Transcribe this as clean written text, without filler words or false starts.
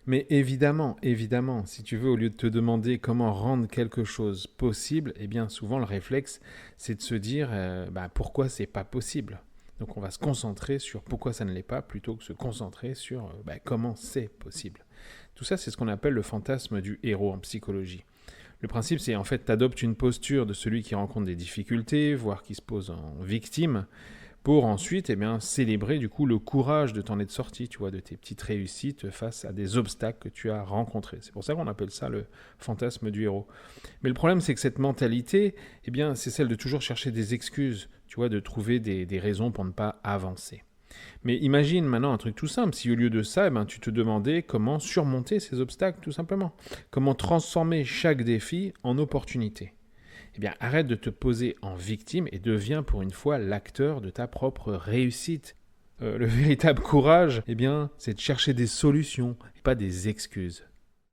Mais évidemment, évidemment, si tu veux, au lieu de te demander comment rendre quelque chose possible, eh bien souvent le réflexe, c'est de se dire pourquoi c'est pas possible. Donc on va se concentrer sur pourquoi ça ne l'est pas plutôt que se concentrer sur comment c'est possible. Tout ça, c'est ce qu'on appelle le fantasme du héros en psychologie. Le principe, c'est en fait, tu adoptes une posture de celui qui rencontre des difficultés, voire qui se pose en victime, pour ensuite célébrer du coup le courage de t'en être sorti, tu vois, de tes petites réussites face à des obstacles que tu as rencontrés. C'est pour ça qu'on appelle ça le fantasme du héros. Mais le problème, c'est que cette mentalité, c'est celle de toujours chercher des excuses, tu vois, de trouver des raisons pour ne pas avancer. Mais imagine maintenant un truc tout simple, si au lieu de ça, tu te demandais comment surmonter ces obstacles tout simplement, comment transformer chaque défi en opportunité. Arrête de te poser en victime et deviens pour une fois l'acteur de ta propre réussite. Le véritable courage, c'est de chercher des solutions et pas des excuses.